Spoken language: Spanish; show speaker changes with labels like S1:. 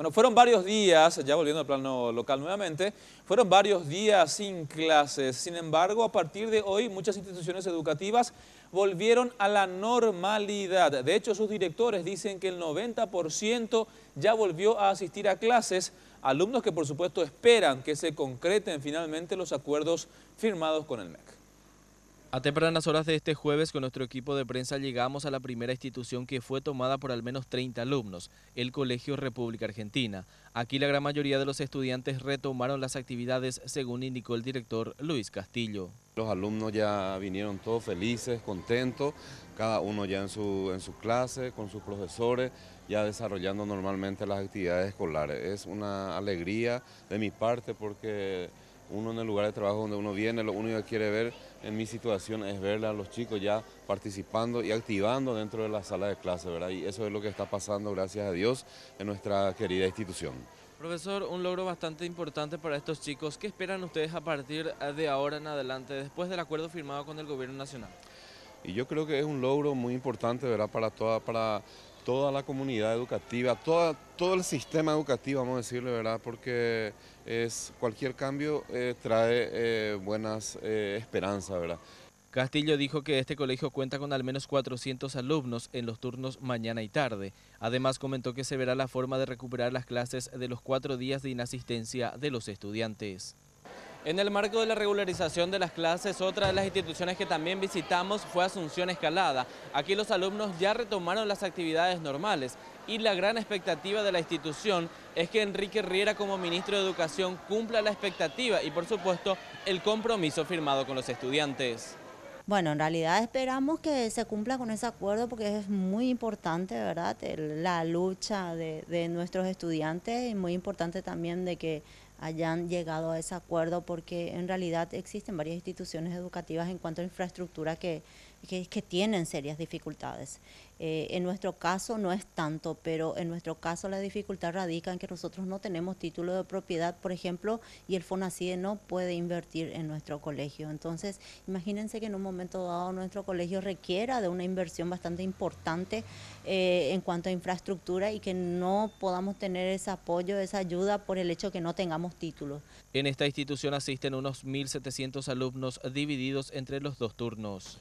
S1: Bueno, fueron varios días, ya volviendo al plano local nuevamente, fueron varios días sin clases. Sin embargo, a partir de hoy, muchas instituciones educativas volvieron a la normalidad. De hecho, sus directores dicen que el 90% ya volvió a asistir a clases. Alumnos que, por supuesto, esperan que se concreten finalmente los acuerdos firmados con el MEC.
S2: A tempranas horas de este jueves, con nuestro equipo de prensa llegamos a la primera institución que fue tomada por al menos 30 alumnos, el Colegio República Argentina. Aquí la gran mayoría de los estudiantes retomaron las actividades, según indicó el director Luis Castillo.
S3: Los alumnos ya vinieron todos felices, contentos, cada uno ya en su clase, con sus profesores, ya desarrollando normalmente las actividades escolares. Es una alegría de mi parte porque uno en el lugar de trabajo donde uno viene, lo único que quiere ver en mi situación es ver a los chicos ya participando y activando dentro de la sala de clase, ¿verdad? Y eso es lo que está pasando, gracias a Dios, en nuestra querida institución.
S2: Profesor, un logro bastante importante para estos chicos. ¿Qué esperan ustedes a partir de ahora en adelante, después del acuerdo firmado con el Gobierno Nacional?
S3: Y yo creo que es un logro muy importante, ¿verdad? Para toda la comunidad educativa, todo el sistema educativo, vamos a decirle, ¿verdad? Porque cualquier cambio trae buenas esperanzas, ¿verdad?
S2: Castillo dijo que este colegio cuenta con al menos 400 alumnos en los turnos mañana y tarde. Además comentó que se verá la forma de recuperar las clases de los 4 días de inasistencia de los estudiantes. En el marco de la regularización de las clases, otra de las instituciones que también visitamos fue Asunción Escalada. Aquí los alumnos ya retomaron las actividades normales y la gran expectativa de la institución es que Enrique Riera como ministro de Educación cumpla la expectativa y por supuesto el compromiso firmado con los estudiantes.
S4: Bueno, en realidad esperamos que se cumpla con ese acuerdo porque es muy importante, ¿verdad? La lucha de nuestros estudiantes y muy importante también de que hayan llegado a ese acuerdo porque en realidad existen varias instituciones educativas en cuanto a infraestructura que tienen serias dificultades. En nuestro caso no es tanto, pero en nuestro caso la dificultad radica en que nosotros no tenemos título de propiedad, por ejemplo, y el FONACIDE no puede invertir en nuestro colegio. Entonces, imagínense que en un momento dado nuestro colegio requiera de una inversión bastante importante en cuanto a infraestructura y que no podamos tener ese apoyo, esa ayuda por el hecho que no tengamos títulos.
S2: En esta institución asisten unos 1.700 alumnos divididos entre los 2 turnos.